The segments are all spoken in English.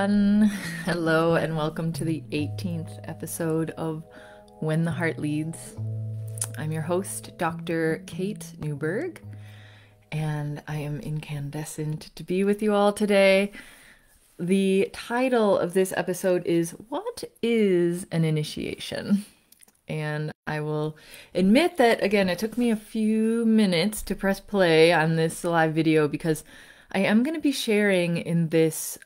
Hello and welcome to the 18th episode of When the Heart Leads. I'm your host, Dr. Kate Newberg, and I am incandescent to be with you all today. The title of this episode is What is an Initiation? And I will admit that, again, it took me a few minutes to press play on this live video because I am going to be sharing in this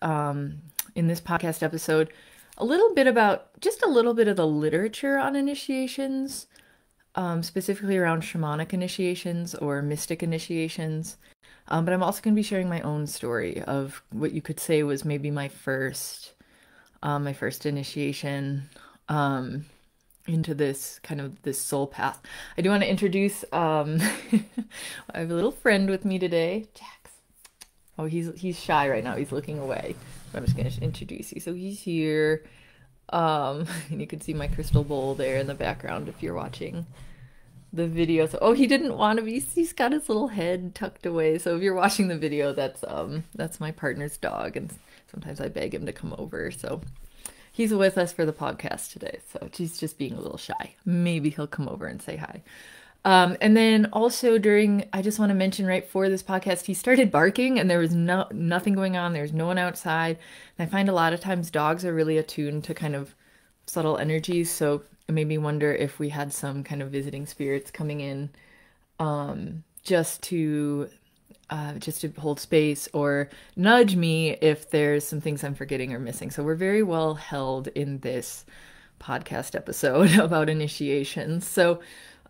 podcast episode a little bit of the literature on initiations, specifically around shamanic initiations or mystic initiations. But I'm also going to be sharing my own story of what you could say was maybe my first initiation into this soul path. I do want to introduce, I have a little friend with me today, Jax. Oh, he's shy right now. He's looking away. So I'm just going to introduce you. So he's here. And you can see my crystal bowl there in the background if you're watching the video. So, he didn't want to be, he's got his little head tucked away. So if you're watching the video, that's my partner's dog. And sometimes I beg him to come over. So he's with us for the podcast today. So he's just being a little shy. Maybe he'll come over and say hi. And then also I just want to mention right before this podcast, he started barking and there was nothing going on. There's no one outside. And I find a lot of times dogs are really attuned to kind of subtle energies. So it made me wonder if we had some kind of visiting spirits coming in, just to hold space or nudge me if there's some things I'm forgetting or missing. So we're very well held in this podcast episode about initiations. So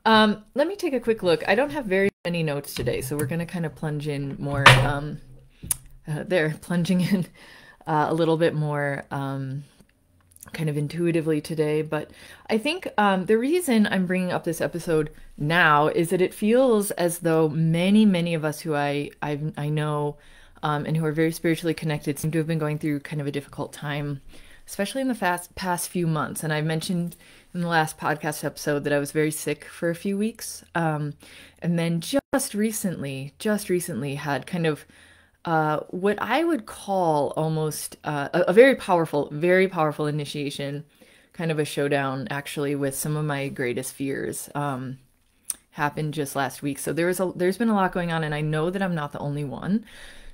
let me take a quick look. I don't have very many notes today, so we're going to kind of plunge in more, plunging in a little bit more kind of intuitively today. But I think the reason I'm bringing up this episode now is that it feels as though many of us who I know and who are very spiritually connected seem to have been going through kind of a difficult time, especially in the past few months. And I mentioned in the last podcast episode that I was very sick for a few weeks. And then just recently had kind of what I would call almost a very powerful initiation, kind of a showdown actually with some of my greatest fears happened just last week. So there's been a lot going on, and I know that I'm not the only one.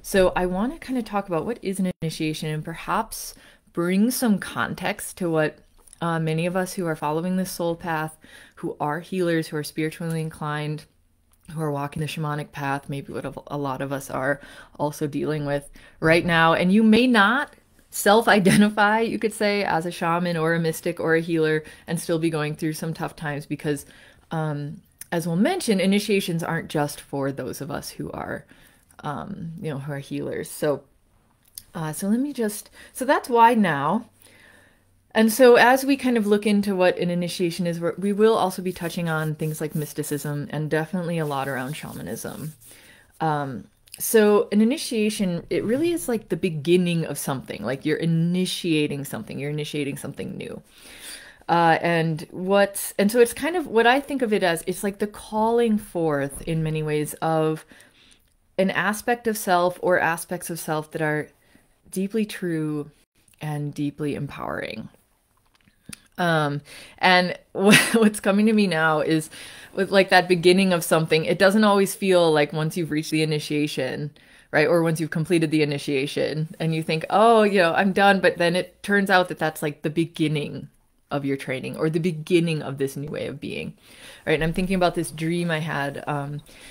So I want to kind of talk about what is an initiation and perhaps bring some context to what many of us who are following this soul path, who are healers, who are spiritually inclined, who are walking the shamanic path, maybe what a lot of us are also dealing with right now. And you may not self-identify, you could say, as a shaman or a mystic or a healer and still be going through some tough times because, as we'll mention, initiations aren't just for those of us who are, who are healers. So that's why now. And so as we kind of look into what an initiation is, we will also be touching on things like mysticism and definitely a lot around shamanism. So an initiation, it really is like the beginning of something, like you're initiating something new. And so it's kind of what I think of it as, it's like the calling forth in many ways of an aspect of self or aspects of self that are deeply true and deeply empowering. And what's coming to me now is with like that beginning of something, it doesn't always feel like once you've reached the initiation, right? Or once you've completed the initiation and you think, I'm done. But then it turns out that that's like the beginning of your training or the beginning of this new way of being, right? And I'm thinking about this dream I had.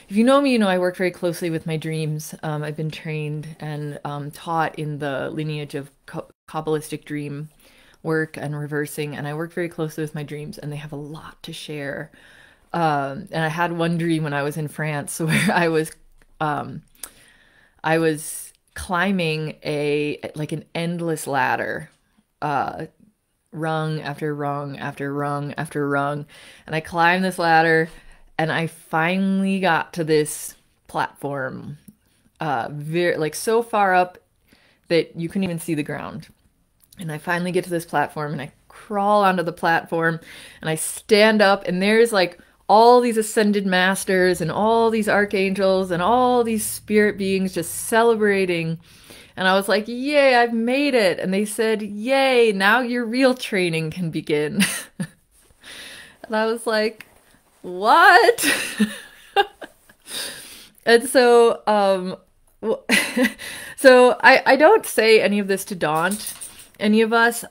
If you know me, I work very closely with my dreams. I've been trained and taught in the lineage of Kabbalistic dream work and reversing, and I work very closely with my dreams, and they have a lot to share. And I had one dream when I was in France where I was climbing an endless ladder, rung after rung after rung after rung, and I climbed this ladder, and I finally got to this platform, so far up that you couldn't even see the ground. And I finally get to this platform and I crawl onto the platform and I stand up, and there's like all these ascended masters and all these archangels and all these spirit beings just celebrating. And I was like, yay, I've made it. And they said, yay, now your real training can begin. And I was like, what? And so, so I don't say any of this to daunt any of us,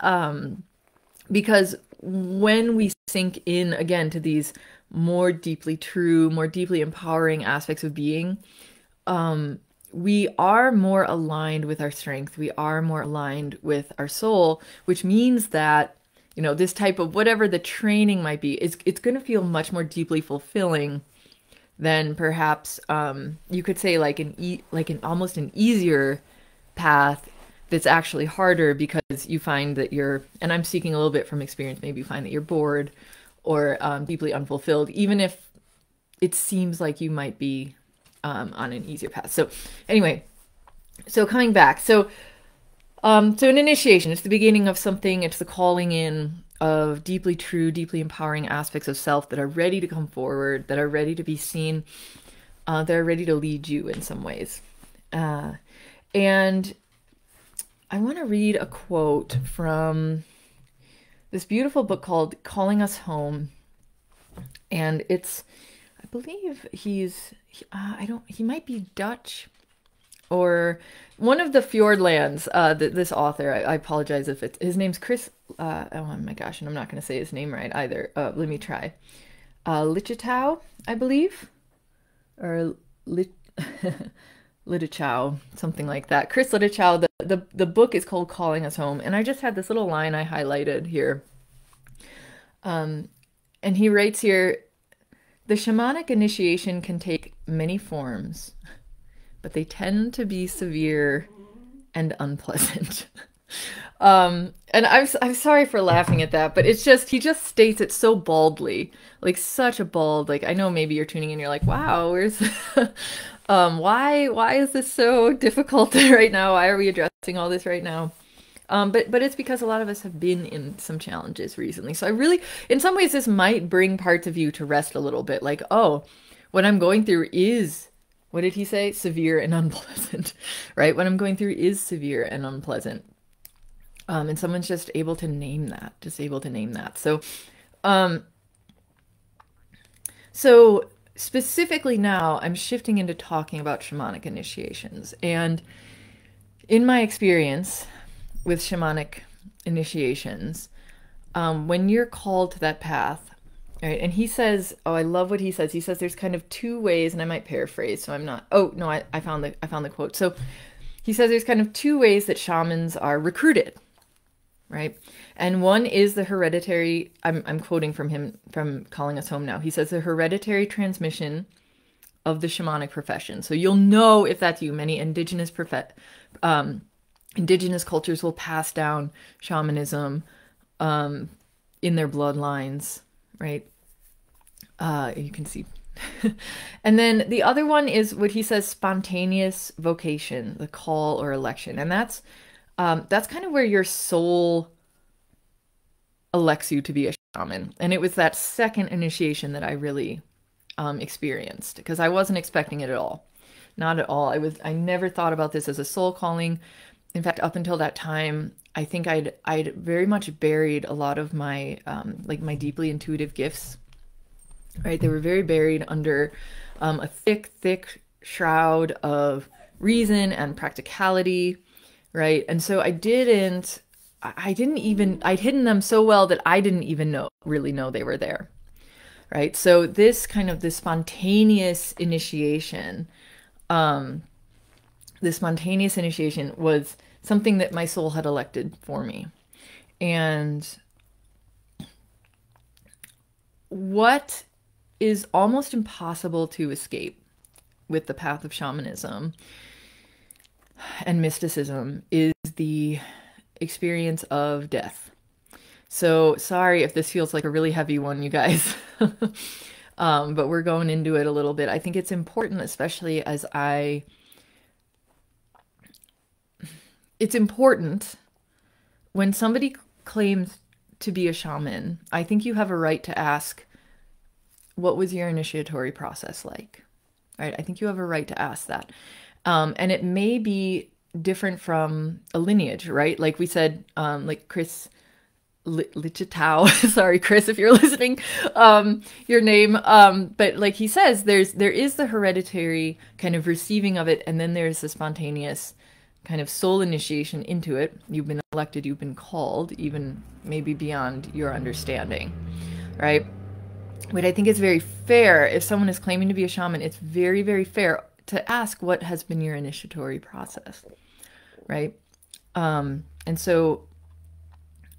because when we sink in again to these more deeply true, more deeply empowering aspects of being, we are more aligned with our strength. We are more aligned with our soul, which means that, you know, this type of whatever the training might be, it's going to feel much more deeply fulfilling than perhaps you could say like an almost an easier path that's actually harder because you find that you're, and I'm speaking a little bit from experience, maybe you find that you're bored or deeply unfulfilled, even if it seems like you might be on an easier path. So anyway, so coming back, so an initiation, it's the beginning of something, it's the calling in of deeply true, deeply empowering aspects of self that are ready to come forward, that are ready to be seen, that are ready to lead you in some ways. And I want to read a quote from this beautiful book called Calling Us Home. And it's, I believe he might be Dutch or one of the Fjordlands, this author. I apologize if it's, his name's Chris, oh my gosh, and I'm not going to say his name right either. Let me try. Lichitau, I believe, or Lichitau, something like that. Chris Lichitau. The book is called Calling Us Home, and I just had this little line I highlighted here. And he writes here, the shamanic initiation can take many forms, but they tend to be severe and unpleasant. And I'm sorry for laughing at that, but it's just, he just states it so baldly, like such a bald, like, I know maybe you're tuning in, you're like, wow, where's, why is this so difficult right now? Why are we addressing all this right now? But it's because a lot of us have been in some challenges recently. So I really, in some ways, this might bring parts of you to rest a little bit. Like, oh, what I'm going through is, what did he say? Severe and unpleasant, right? What I'm going through is severe and unpleasant. And someone's just able to name that, So, so specifically now, I'm shifting into talking about shamanic initiations. And in my experience with shamanic initiations, when you're called to that path, right? And he says, oh, I love what he says. He says there's kind of two ways, and I might paraphrase, so I'm not, oh no, I found the quote. So he says there's kind of two ways that shamans are recruited, right? And one is the hereditary, I'm quoting from him, from Calling Us Home now. He says the hereditary transmission of the shamanic profession. So you'll know if that's you. Many indigenous cultures will pass down shamanism in their bloodlines, right? You can see. And then the other one is what he says, spontaneous vocation, the call or election. And that's kind of where your soul elects you to be a shaman. And it was that second initiation that I really experienced, because I wasn't expecting it at all. Not at all. I never thought about this as a soul calling. In fact, up until that time, I think I'd very much buried a lot of my like my deeply intuitive gifts, right? They were very buried under a thick shroud of reason and practicality, right? And so I'd hidden them so well that I didn't even really know they were there, right? So this spontaneous initiation, was something that my soul had elected for me. And what is almost impossible to escape with the path of shamanism and mysticism is the experience of death. So sorry if this feels like a really heavy one, you guys. But we're going into it a little bit. I think it's important, especially as it's important when somebody claims to be a shaman. I think you have a right to ask, what was your initiatory process like? Right? I think you have a right to ask that. And it may be different from a lineage, right? Like we said, like Chris Lichitao, sorry, Chris, if you're listening, your name. But like he says, there is the hereditary kind of receiving of it, and then there's the spontaneous kind of soul initiation into it. You've been elected, you've been called, even maybe beyond your understanding, right? But I think it's very fair if someone is claiming to be a shaman, it's very, very fair to ask what has been your initiatory process, right? And so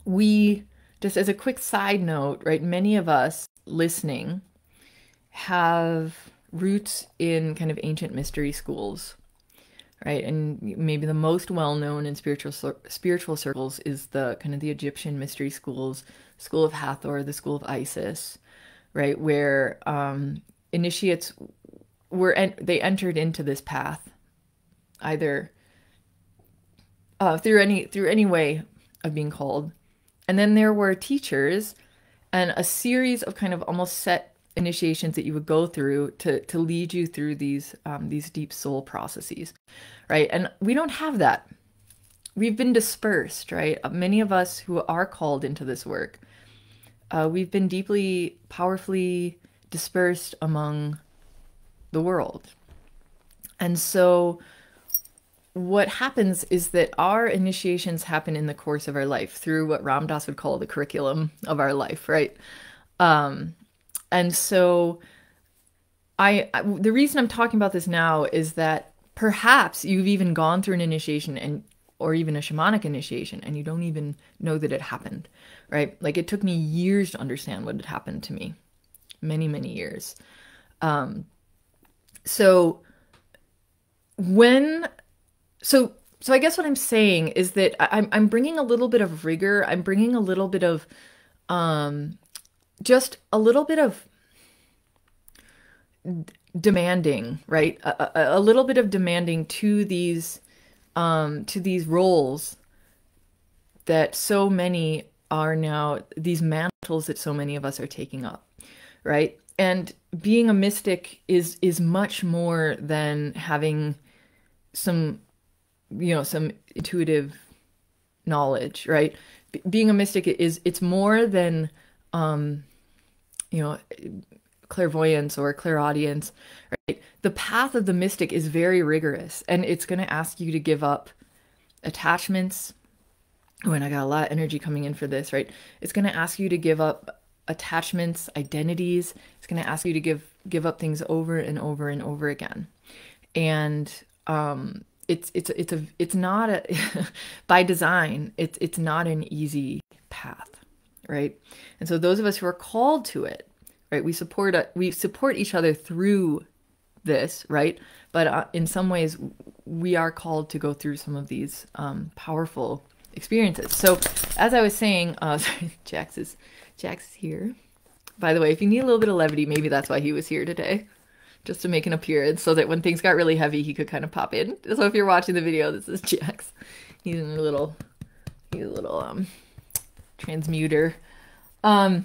we, just as a quick side note, right, many of us listening have roots in kind of ancient mystery schools, right? And maybe the most well-known in spiritual circles is the kind of the Egyptian mystery schools, School of Hathor, the School of Isis, right? Where initiates they entered into this path either through any way of being called. And then there were teachers and a series of kind of almost set initiations that you would go through to lead you through these deep soul processes, right? And we don't have that. We've been dispersed, right? Many of us who are called into this work, we've been deeply, powerfully dispersed among the world. And so what happens is that our initiations happen in the course of our life through what Ram Dass would call the curriculum of our life, right? And so the reason I'm talking about this now is that perhaps you've even gone through an initiation or even a shamanic initiation and you don't even know that it happened, right? Like it took me years to understand what had happened to me. Many, many years. So I guess what I'm saying is that I'm bringing a little bit of rigor. I'm bringing a little bit of, just a little bit of demanding, right? A little bit of demanding to these roles that so many are now, these mantles that so many of us are taking up, right? And being a mystic is much more than having some intuitive knowledge, right? Being a mystic it's more than, clairvoyance or clairaudience, right? The path of the mystic is very rigorous and it's going to ask you to give up attachments. Oh, and I got a lot of energy coming in for this, right? It's going to ask you to give up attachments, identities. It's going to ask you to give up things over and over and over again. And, it's not by design, it's not an easy path, right? And so those of us who are called to it, right, we support each other through this, right? But in some ways we are called to go through some of these powerful experiences. So as I was saying, sorry, Jax is here. By the way, if you need a little bit of levity, maybe that's why he was here today. Just to make an appearance so that when things got really heavy, he could kind of pop in. So if you're watching the video, this is Jax. He's a little transmuter. But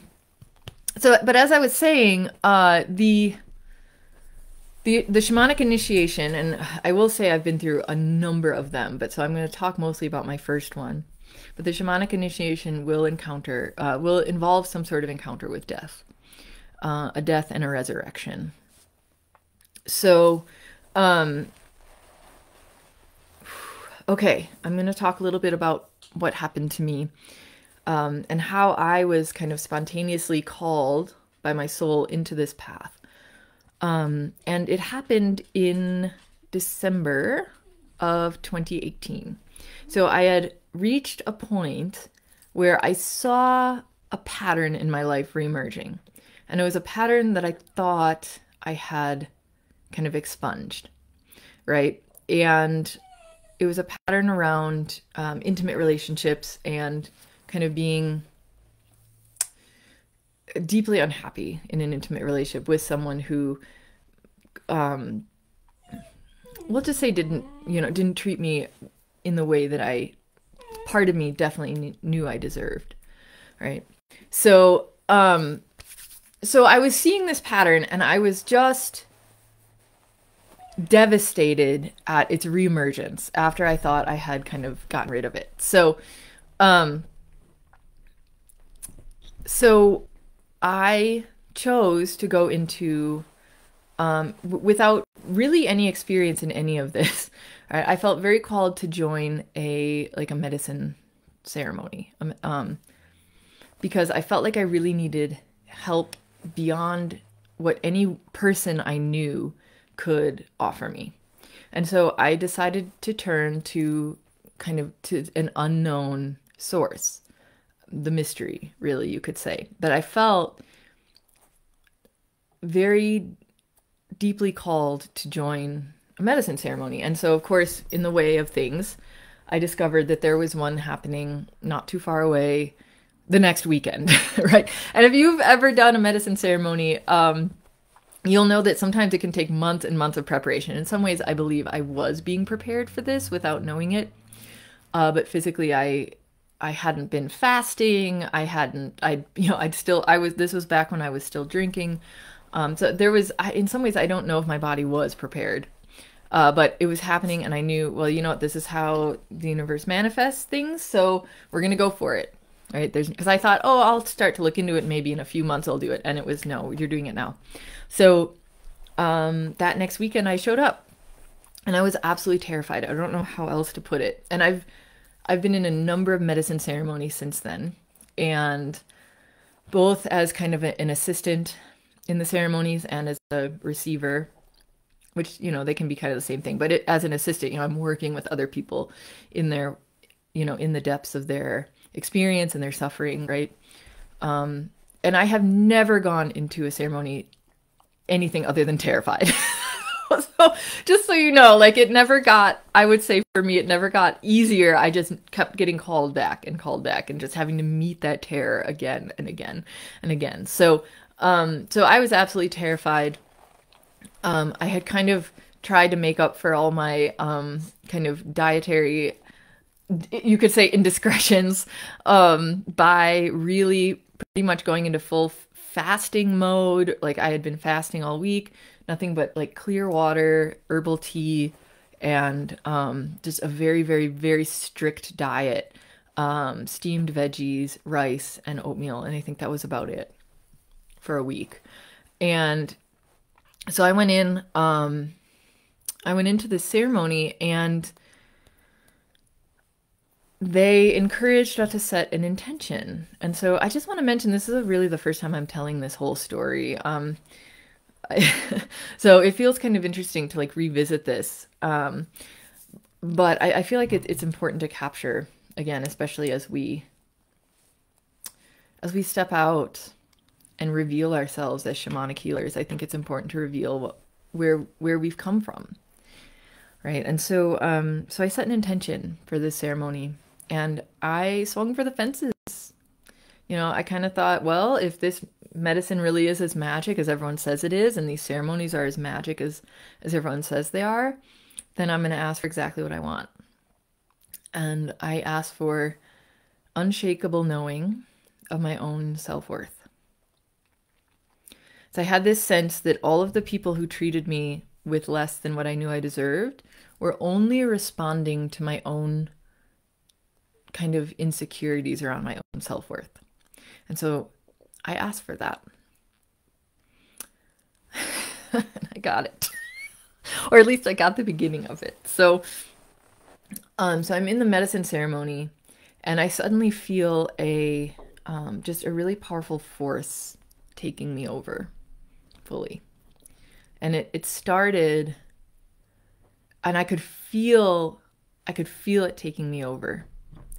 as I was saying, the shamanic initiation, and I will say I've been through a number of them, but so I'm going to talk mostly about my first one. But the shamanic initiation will involve some sort of encounter with death, a death and a resurrection. So, okay, I'm going to talk a little bit about what happened to me, and how I was kind of spontaneously called by my soul into this path. And it happened in December of 2018. So I had reached a point where I saw a pattern in my life reemerging, and it was a pattern that I thought I had kind of expunged, right? And it was a pattern around intimate relationships and kind of being deeply unhappy in an intimate relationship with someone who, we'll just say didn't treat me in the way that part of me definitely knew I deserved, right? So I was seeing this pattern and I was just devastated at its reemergence after I thought I had kind of gotten rid of it. Um, so I chose to go into without really any experience in any of this. Right? I felt very called to join a medicine ceremony, because I felt like I really needed help beyond what any person I knew could offer me. And so I decided to turn to an unknown source, the mystery, really, you could say. But I felt very deeply called to join a medicine ceremony. And so, of course, in the way of things, I discovered that there was one happening not too far away the next weekend, right? And if you've ever done a medicine ceremony, you'll know that sometimes it can take months and months of preparation. In some ways, I believe I was being prepared for this without knowing it. But physically, I hadn't been fasting. This was back when I was still drinking. So there was, in some ways, I don't know if my body was prepared. But it was happening, and I knew, well, you know what, this is how the universe manifests things, so we're going to go for it, right? Because I thought, oh, I'll start to look into it, maybe in a few months I'll do it, and it was, no, you're doing it now. So that next weekend I showed up, and I was absolutely terrified. I don't know how else to put it. And I've been in a number of medicine ceremonies since then, and both as kind of an assistant in the ceremonies and as a receiver, which, they can be kind of the same thing. But as an assistant, I'm working with other people in their, in the depths of their experience and their suffering, right? And I have never gone into a ceremony anything other than terrified. So just so you know, I would say for me, it never got easier. I just kept getting called back and just having to meet that terror again and again and again. So I was absolutely terrified. I had kind of tried to make up for all my kind of dietary, you could say, indiscretions by really pretty much going into full fasting mode. Like, I had been fasting all week, nothing but like clear water, herbal tea, and just a very, very, very strict diet. Steamed veggies, rice, and oatmeal. And I think that was about it for a week. And so I went into this ceremony, and they encouraged us to set an intention. And so I just want to mention, this is really the first time I'm telling this whole story. So it feels kind of interesting to revisit this. But I feel like it's important to capture again, especially as we step out and reveal ourselves as shamanic healers. I think it's important to reveal where we've come from, right? And so I set an intention for this ceremony, and I swung for the fences. I kind of thought, well, if this medicine really is as magic as everyone says it is, and these ceremonies are as magic as everyone says they are, then I'm going to ask for exactly what I want. And I asked for unshakable knowing of my own self-worth. So I had this sense that all of the people who treated me with less than what I knew I deserved were only responding to my own kind of insecurities around my own self-worth. And so I asked for that. And I got it. Or at least I got the beginning of it. So I'm in the medicine ceremony, and I suddenly feel just a really powerful force taking me over fully. And it started, and I could feel it taking me over.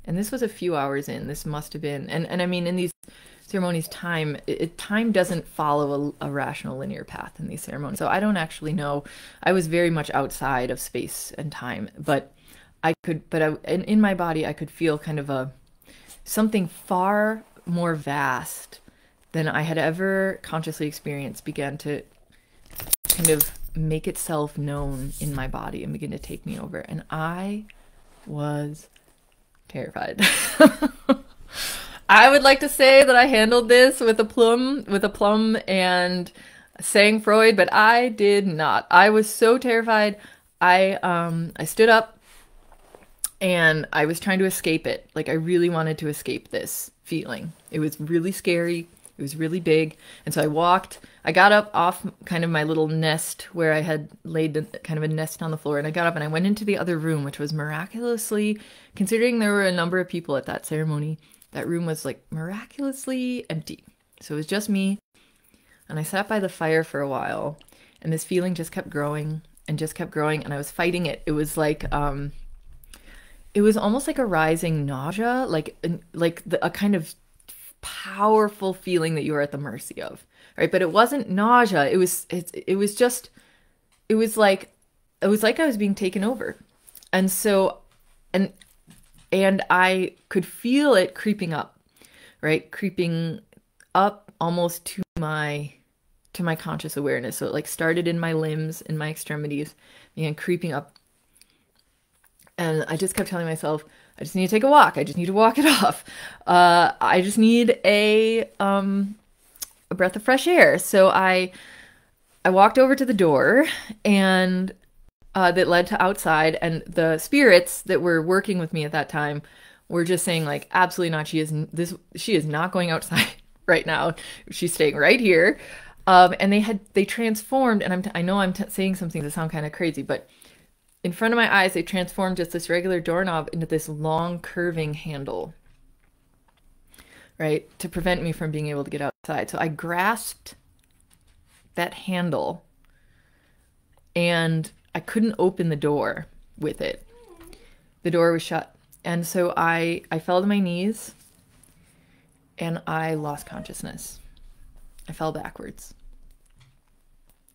And this was a few hours in. This must have been, and I mean, in these ceremonies, time doesn't follow a rational linear path in these ceremonies. So I don't actually know. I was very much outside of space and time, but in my body, I could feel kind of something far more vast than I had ever consciously experienced began to kind of make itself known in my body and begin to take me over. And I was terrified. I would like to say that I handled this with a plum, and Sang Freud, but I did not. I was so terrified. I stood up and I was trying to escape it. Like I really wanted to escape this feeling. It was really scary. It was really big. And so I got up off kind of my little nest where I had laid kind of a nest on the floor, and I got up and I went into the other room, which was miraculously, considering there were a number of people at that ceremony, that room was like miraculously empty. So it was just me. And I sat by the fire for a while, and this feeling just kept growing and just kept growing, and I was fighting it. It was like, it was almost like a rising nausea, a kind of powerful feeling that you were at the mercy of, right? But it wasn't nausea. It was just, it was like I was being taken over. And so, and, and I could feel it creeping up, right? Creeping up almost to my conscious awareness. So it like started in my limbs, in my extremities, began creeping up. And I just kept telling myself, I just need to take a walk. I just need to walk it off. I just need a breath of fresh air. So I walked over to the door and that led to outside, and the spirits that were working with me at that time were just saying like, absolutely not. She is not going outside right now. She's staying right here. And they transformed, and I know I'm saying something that sound kind of crazy, but in front of my eyes, they transformed just this regular doorknob into this long curving handle, right? To prevent me from being able to get outside. So I grasped that handle and I couldn't open the door with it. The door was shut. And so I fell to my knees and I lost consciousness. I fell backwards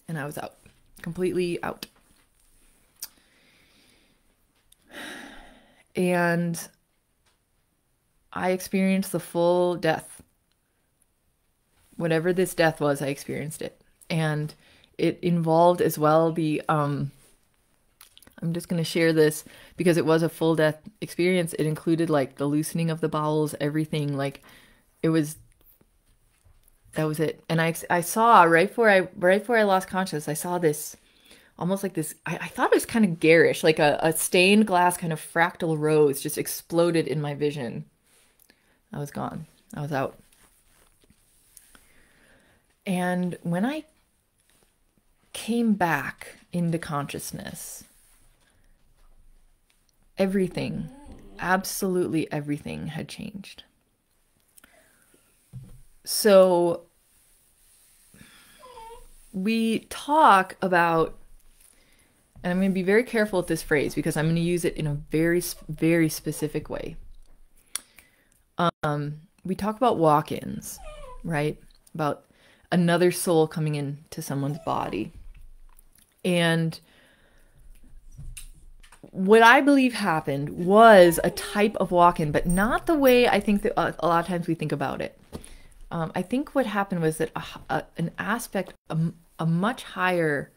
and I was out, completely out. And I experienced the full death. Whatever this death was, I experienced it. And it involved as well I'm just going to share this because it was a full death experience. It included like the loosening of the bowels, everything. Like that was it. And I saw right before I lost consciousness, I saw this almost like this, I thought it was kind of garish, like a stained glass kind of fractal rose just exploded in my vision. I was gone. I was out. And when I came back into consciousness, everything, absolutely everything had changed. So we talk about, and I'm going to be very careful with this phrase because I'm going to use it in a very, very specific way. We talk about walk-ins, right? About another soul coming into someone's body. And what I believe happened was a type of walk-in, but not the way I think that a lot of times we think about it. I think what happened was that an aspect, a much higher,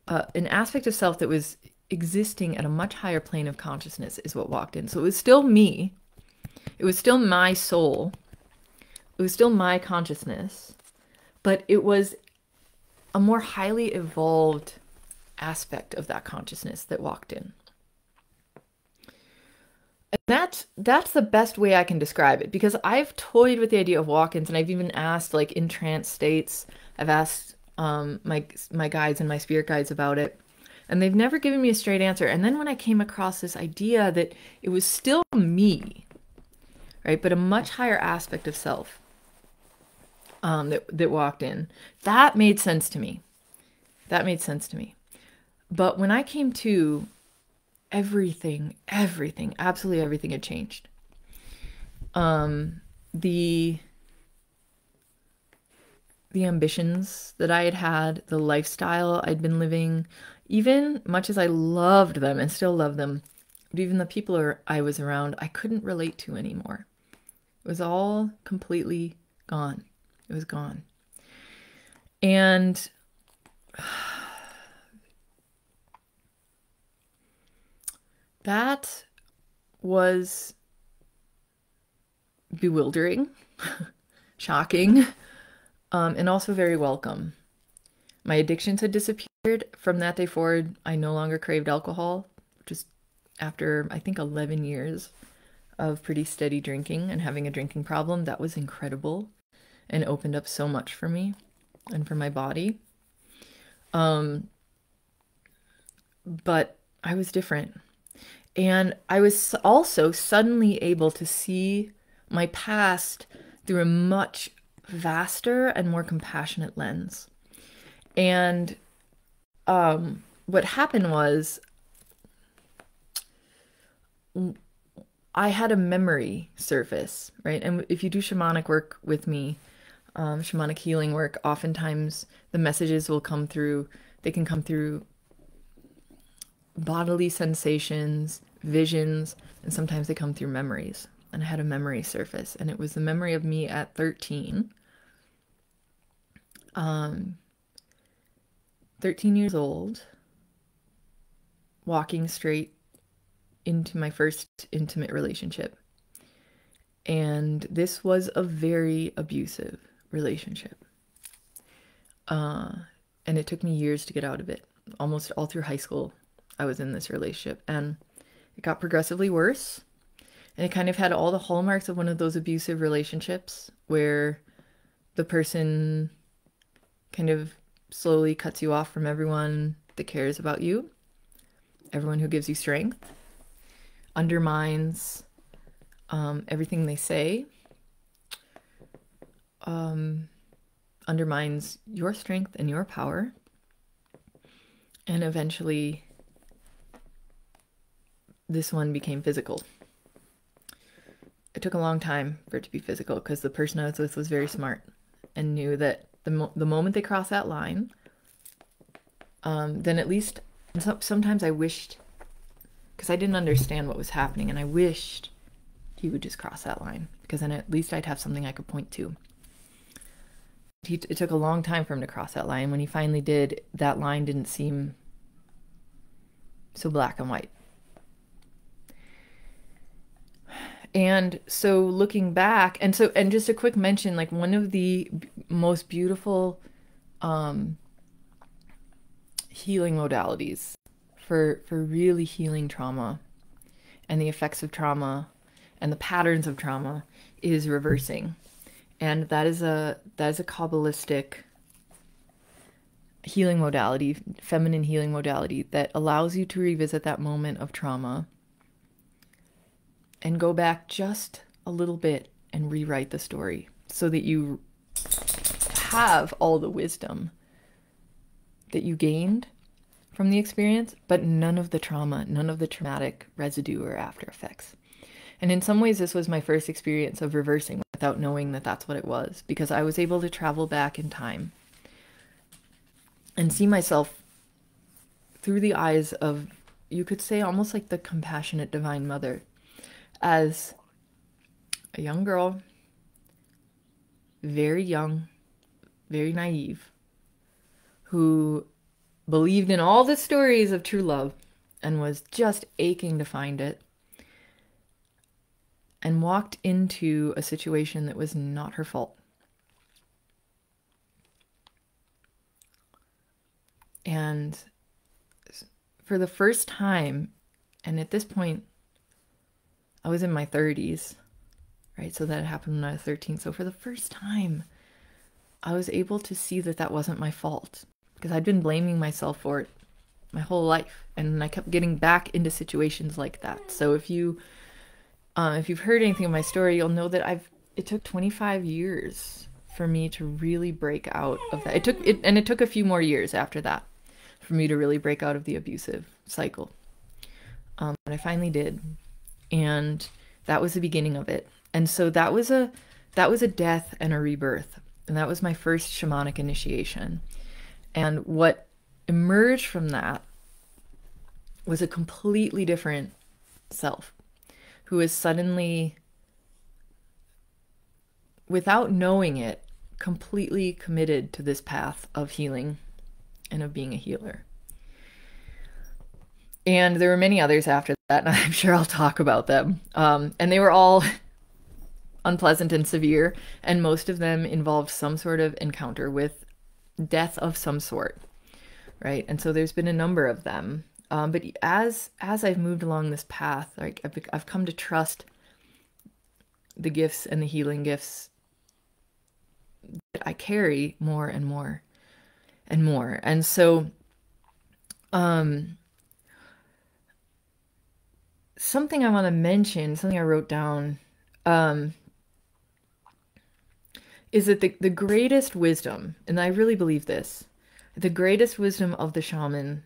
an aspect of self that was existing at a much higher plane of consciousness is what walked in. So it was still me. It was still my soul. It was still my consciousness, but it was a more highly evolved aspect of that consciousness that walked in. And that's the best way I can describe it, because I've toyed with the idea of walk-ins, and I've even asked, like in trance states, I've asked my guides and my spirit guides about it, and they've never given me a straight answer. And then when I came across this idea that it was still me, right, but a much higher aspect of self that walked in, that made sense to me. That made sense to me. But when I came to, everything, absolutely everything had changed. The ambitions that I had, the lifestyle I'd been living, even much as I loved them and still love them, but even the people I was around, I couldn't relate to anymore. It was all completely gone. It was gone. And that was bewildering, shocking, and also very welcome. My addictions had disappeared. From that day forward, I no longer craved alcohol, just after, I think, 11 years of pretty steady drinking and having a drinking problem. That was incredible and opened up so much for me and for my body. But I was different. And I was also suddenly able to see my past through a much vaster and more compassionate lens. And what happened was I had a memory surface, right? And if you do shamanic work with me, shamanic healing work, oftentimes the messages will come through, they can come through bodily sensations, visions, and sometimes they come through memories. And I had a memory surface, and it was the memory of me at 13. 13 years old, walking straight into my first intimate relationship. And this was a very abusive relationship. And it took me years to get out of it. Almost all through high school, I was in this relationship, and it got progressively worse. And it kind of had all the hallmarks of one of those abusive relationships where the person kind of slowly cuts you off from everyone that cares about you, everyone who gives you strength, undermines everything they say, undermines your strength and your power, and eventually this one became physical. It took a long time for it to be physical because the person I was with was very smart and knew that the moment they crossed that line, then at least sometimes I wished, because I didn't understand what was happening, and I wished he would just cross that line because then at least I'd have something I could point to. It took a long time for him to cross that line. When he finally did, that line didn't seem so black and white. And so looking back, and just a quick mention, like one of the most beautiful healing modalities for really healing trauma and the effects of trauma and the patterns of trauma is reversing. And that is a Kabbalistic healing modality, feminine healing modality that allows you to revisit that moment of trauma and go back just a little bit and rewrite the story so that you have all the wisdom that you gained from the experience, but none of the trauma, none of the traumatic residue or after effects. And in some ways, this was my first experience of reversing without knowing that that's what it was, because I was able to travel back in time and see myself through the eyes of, you could say, almost like the compassionate Divine Mother, as a young girl, very young, very naive, who believed in all the stories of true love and was just aching to find it, and walked into a situation that was not her fault. And for the first time, and at this point, I was in my 30s, right? So that happened when I was 13. So for the first time, I was able to see that that wasn't my fault, because I'd been blaming myself for it my whole life. And I kept getting back into situations like that. So if you've heard anything of my story, you'll know that it took 25 years for me to really break out of that. It took a few more years after that for me to really break out of the abusive cycle. But I finally did. And that was the beginning of it. And so that was a death and a rebirth. And that was my first shamanic initiation. And what emerged from that was a completely different self, who is suddenly, without knowing it, completely committed to this path of healing and of being a healer. And there were many others after that, and I'm sure I'll talk about them. And they were all unpleasant and severe, and most of them involved some sort of encounter with death of some sort, right? And so there's been a number of them. But as I've moved along this path, like I've come to trust the gifts and the healing gifts that I carry more and more and more. And so, something I want to mention, something I wrote down, is that the greatest wisdom, and I really believe this, the greatest wisdom of the shaman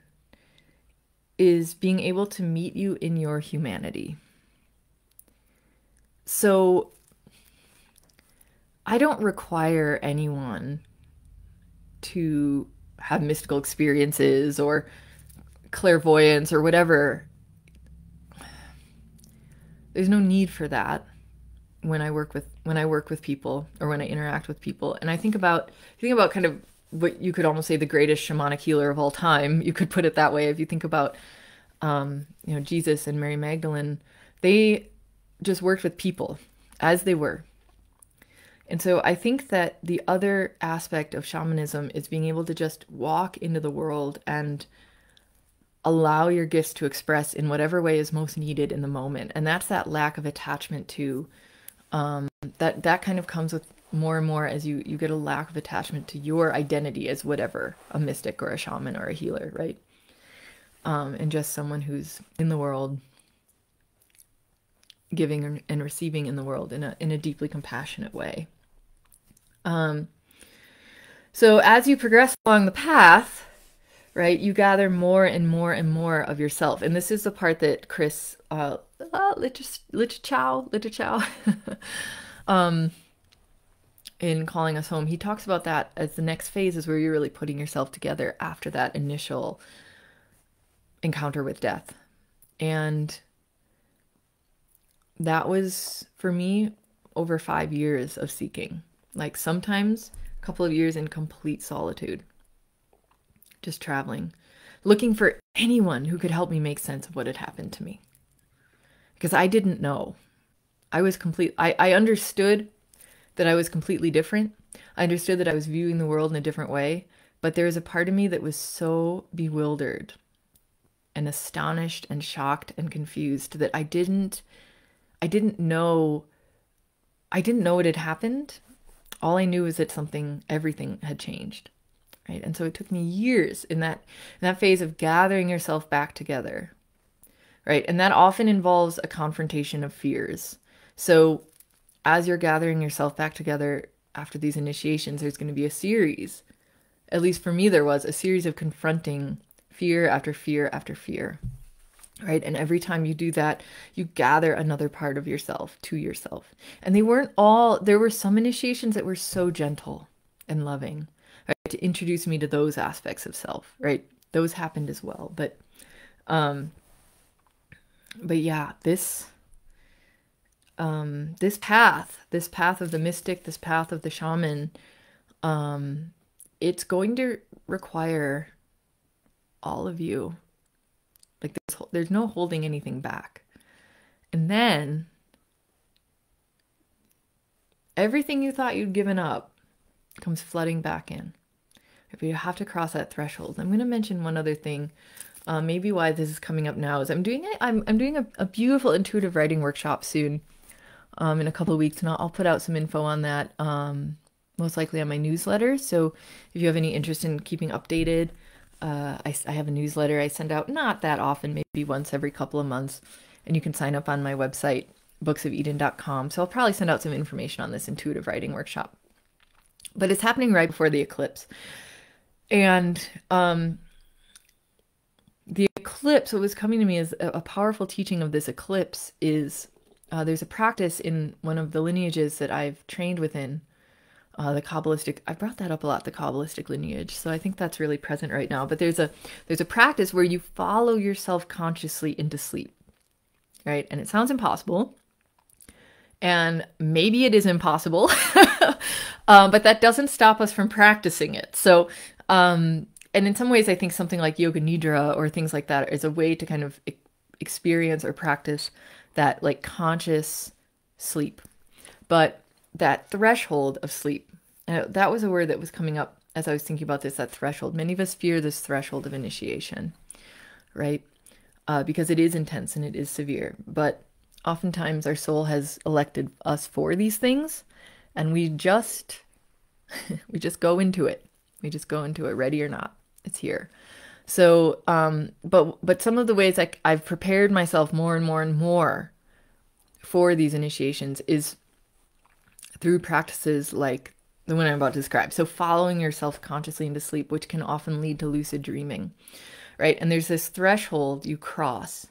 is being able to meet you in your humanity. So I don't require anyone to have mystical experiences or clairvoyance or whatever. There's no need for that when I work with people or when I interact with people. And I think about kind of what you could almost say the greatest shamanic healer of all time. You could put it that way. If you think about, Jesus and Mary Magdalene, they just worked with people as they were. And so I think that the other aspect of shamanism is being able to just walk into the world and allow your gifts to express in whatever way is most needed in the moment. And that's that lack of attachment to, that kind of comes with more and more as you get a lack of attachment to your identity as whatever, a mystic or a shaman or a healer, right? And just someone who's in the world, giving and receiving in the world in a deeply compassionate way. So as you progress along the path, right, you gather more and more and more of yourself. And this is the part that Chris, Lichchow, in Calling Us Home, he talks about that as the next phase is where you're really putting yourself together after that initial encounter with death. And that was, for me, over 5 years of seeking. Like sometimes a couple of years in complete solitude. Just traveling, looking for anyone who could help me make sense of what had happened to me. Because I didn't know. I understood that I was completely different. I understood that I was viewing the world in a different way. But there was a part of me that was so bewildered and astonished and shocked and confused that I didn't know what had happened. All I knew was that everything had changed. Right? And so it took me years in that phase of gathering yourself back together. Right? And that often involves a confrontation of fears. So as you're gathering yourself back together after these initiations, there's going to be a series, at least for me there was, a series of confronting fear after fear after fear. Right? And every time you do that, you gather another part of yourself to yourself. And there were some initiations that were so gentle and loving, right? To introduce me to those aspects of self, right? Those happened as well. But yeah, this path of the mystic, this path of the shaman, it's going to require all of you. Like there's no holding anything back. And then everything you thought you'd given up comes flooding back in. But you have to cross that threshold. I'm going to mention one other thing. Maybe why this is coming up now is I'm doing a beautiful intuitive writing workshop soon, in a couple of weeks, and I'll put out some info on that, most likely on my newsletter. So if you have any interest in keeping updated, I have a newsletter I send out not that often, maybe once every couple of months, and you can sign up on my website, booksofeden.com. So I'll probably send out some information on this intuitive writing workshop. But it's happening right before the eclipse. And the eclipse, what was coming to me as a powerful teaching of this eclipse is there's a practice in one of the lineages that I've trained within, the Kabbalistic. I brought that up a lot, the Kabbalistic lineage. So I think that's really present right now. But there's a practice where you follow yourself consciously into sleep, right? And it sounds impossible. And maybe it is impossible, but that doesn't stop us from practicing it. So, and in some ways, I think something like Yoga Nidra or things like that is a way to kind of experience or practice that like conscious sleep. But that threshold of sleep, that was a word that was coming up as I was thinking about this, that threshold. Many of us fear this threshold of initiation, right? Because it is intense and it is severe. But oftentimes our soul has elected us for these things, and we just we just go into it. We just go into it, ready or not. It's here. So, but some of the ways I've prepared myself more and more and more for these initiations is through practices like the one I'm about to describe. So following yourself consciously into sleep, which can often lead to lucid dreaming, right? And there's this threshold you cross,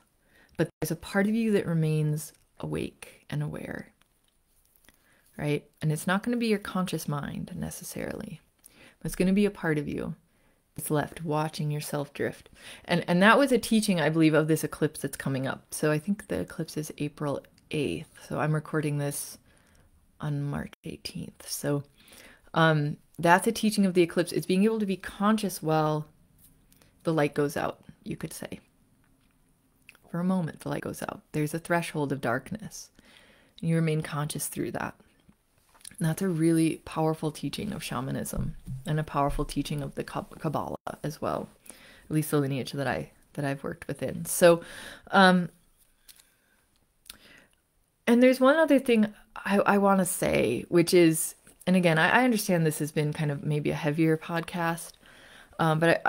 but there's a part of you that remains awake and aware, right? And it's not going to be your conscious mind necessarily, but it's going to be a part of you that's left watching yourself drift. And that was a teaching, I believe, of this eclipse that's coming up. So I think the eclipse is April 8th. So I'm recording this on March 18th. So that's a teaching of the eclipse. It's being able to be conscious while the light goes out, you could say. For a moment, the light goes out. There's a threshold of darkness. And you remain conscious through that. And that's a really powerful teaching of shamanism and a powerful teaching of the Kabbalah as well, at least the lineage that I've worked within. So, and there's one other thing I want to say, which is, and again, I understand this has been kind of maybe a heavier podcast, but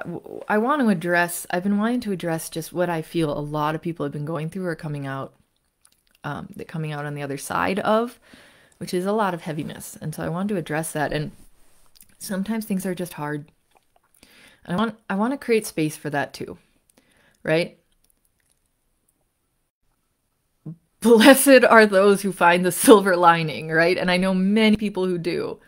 I want to address, I've been wanting to address just what I feel a lot of people have been going through or coming out on the other side of, which is a lot of heaviness. And so I wanted to address that. And sometimes things are just hard. And I want to create space for that too, right? Blessed are those who find the silver lining, right? And I know many people who do.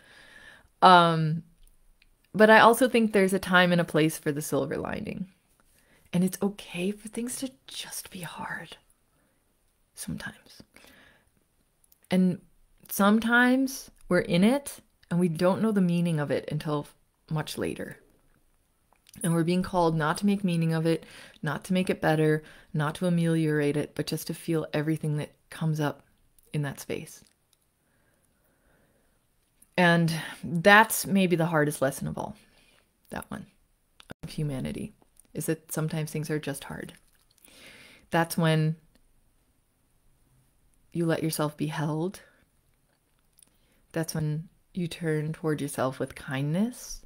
But I also think there's a time and a place for the silver lining. And it's okay for things to just be hard sometimes. And sometimes we're in it and we don't know the meaning of it until much later. And we're being called not to make meaning of it, not to make it better, not to ameliorate it, but just to feel everything that comes up in that space. And that's maybe the hardest lesson of all. That one of humanity is that sometimes things are just hard. That's when you let yourself be held. That's when you turn toward yourself with kindness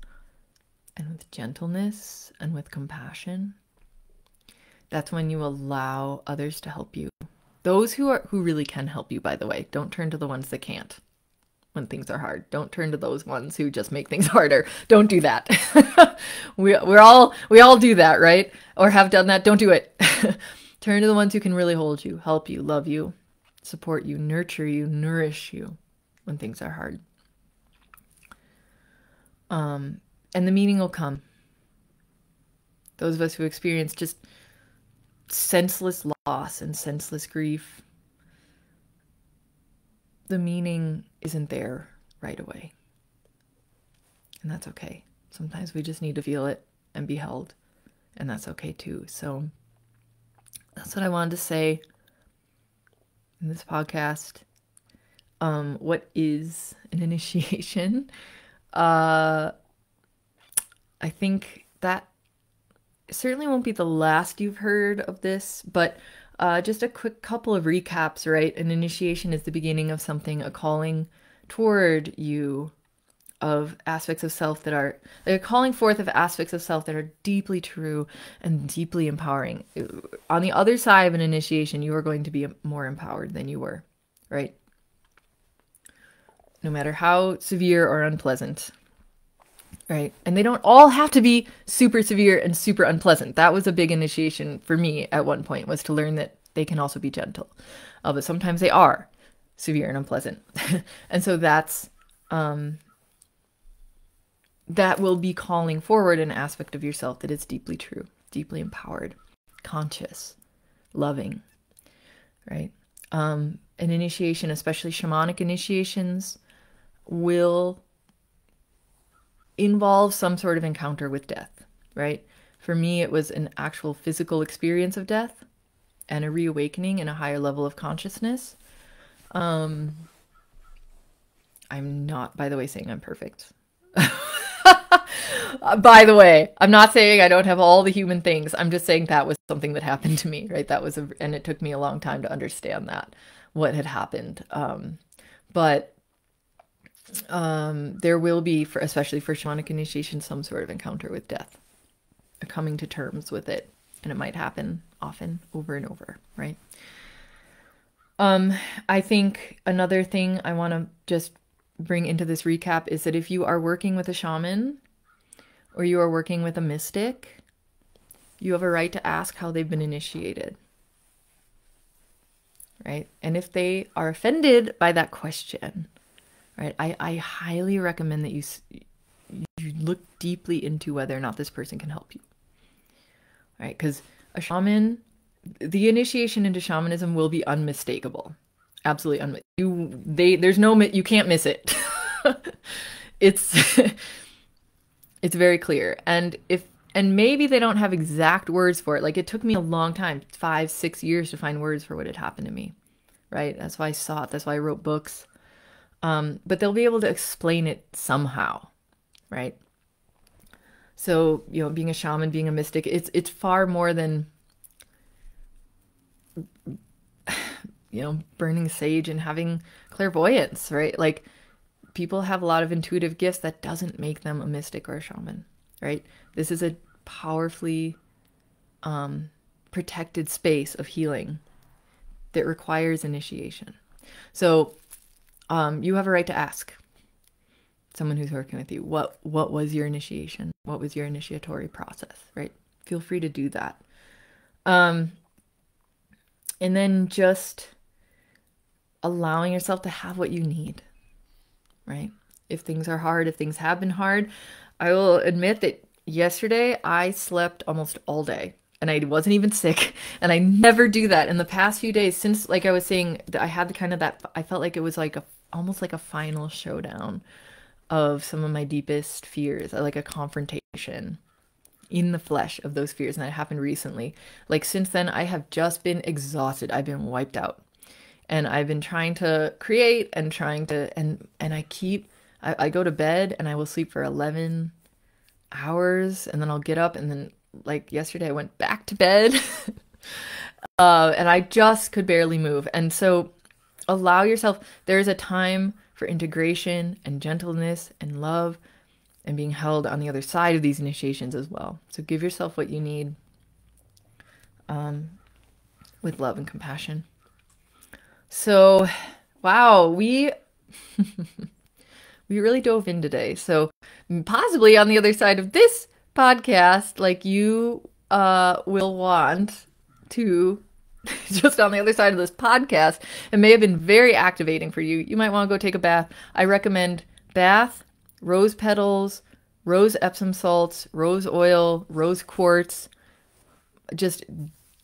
and with gentleness and with compassion. That's when you allow others to help you. Those who really can help you, by the way. Don't turn to the ones that can't when things are hard. Don't turn to those ones who just make things harder. Don't do that. we all do that, right? Or have done that. Don't do it. Turn to the ones who can really hold you, help you, love you, support you, nurture you, nourish you when things are hard. And the meaning will come. Those of us who experience just senseless loss and senseless grief, the meaning isn't there right away. And that's okay. Sometimes we just need to feel it and be held. And that's okay too. So that's what I wanted to say in this podcast. What is an initiation? I think that certainly won't be the last you've heard of this, but just a quick couple of recaps, right? An initiation is the beginning of something, a calling toward you of aspects of self that are, a calling forth of aspects of self that are deeply true and deeply empowering. On the other side of an initiation, you are going to be more empowered than you were, right? No matter how severe or unpleasant. Right. And they don't all have to be super severe and super unpleasant. That was a big initiation for me at one point, was to learn that they can also be gentle. But sometimes they are severe and unpleasant. And so that's, that will be calling forward an aspect of yourself that is deeply true, deeply empowered, conscious, loving, right? An initiation, especially shamanic initiations, will involve some sort of encounter with death, right? For me, it was an actual physical experience of death and a reawakening in a higher level of consciousness. I'm not, by the way, saying I'm perfect. By the way, I'm not saying I don't have all the human things. I'm just saying that was something that happened to me, right? And it took me a long time to understand that, what had happened. But there will be, especially for shamanic initiation, some sort of encounter with death, a coming to terms with it. And it might happen often, over and over, right? I think another thing I want to just bring into this recap is that if you are working with a shaman or you are working with a mystic, you have a right to ask how they've been initiated, right? And if they are offended by that question, right, I highly recommend that you look deeply into whether or not this person can help you, right? Because a shaman, the initiation into shamanism will be unmistakable. Absolutely you can't miss it. It's it's very clear. And maybe they don't have exact words for it. Like, it took me a long time, 5-6 years, to find words for what had happened to me, right? That's why I saw it. That's why I wrote books. But they'll be able to explain it somehow, right? So, being a shaman, being a mystic, it's far more than, burning sage and having clairvoyance, right? Like, people have a lot of intuitive gifts. That doesn't make them a mystic or a shaman, right? This is a powerfully protected space of healing that requires initiation. So you have a right to ask someone who's working with you, what was your initiation? What was your initiatory process, right? Feel free to do that. And then just allowing yourself to have what you need, right? If things are hard, if things have been hard, I will admit that yesterday I slept almost all day and I wasn't even sick. And I never do that. In the past few days, since, like I was saying, I had I felt like it was like almost like a final showdown of some of my deepest fears, like a confrontation in the flesh of those fears. And that happened recently. Like, since then, I have just been exhausted. I've been wiped out. And I've been trying to create and I go to bed and I will sleep for 11 hours and then I'll get up, and then, like, yesterday I went back to bed and I just could barely move. And so allow yourself, there's a time for integration and gentleness and love and being held on the other side of these initiations as well. So give yourself what you need with love and compassion. So, wow, we really dove in today. So possibly on the other side of this podcast, like, you will want to, just on the other side of this podcast, it may have been very activating for you. You might want to go take a bath. I recommend bath, rose petals, rose Epsom salts, rose oil, rose quartz. Just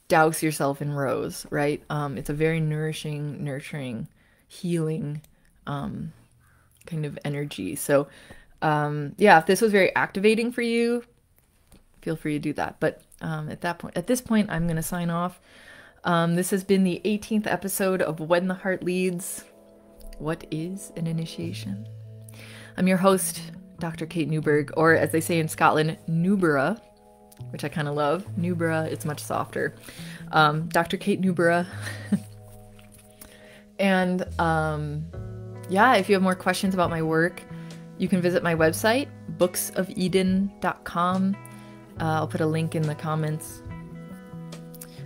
douse yourself in rose, right? It's a very nourishing, nurturing, healing kind of energy. So yeah, if this was very activating for you, feel free to do that. But at this point, I'm going to sign off. This has been the 18th episode of When the Heart Leads. What is an initiation? I'm your host, Dr. Kate Newberg, or as they say in Scotland, Newborough, which I kind of love. Newborough, it's much softer. Dr. Kate Newborough. And yeah, if you have more questions about my work, you can visit my website, booksofeden.com. I'll put a link in the comments.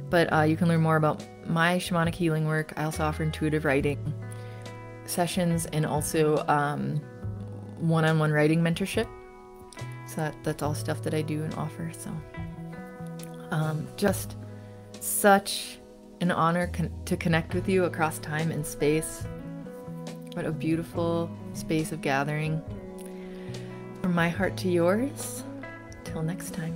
But you can learn more about my shamanic healing work. I also offer intuitive writing sessions and also one-on-one writing mentorship. So that's all stuff that I do and offer. So just such an honor to connect with you across time and space. What a beautiful space of gathering. From my heart to yours. Till next time.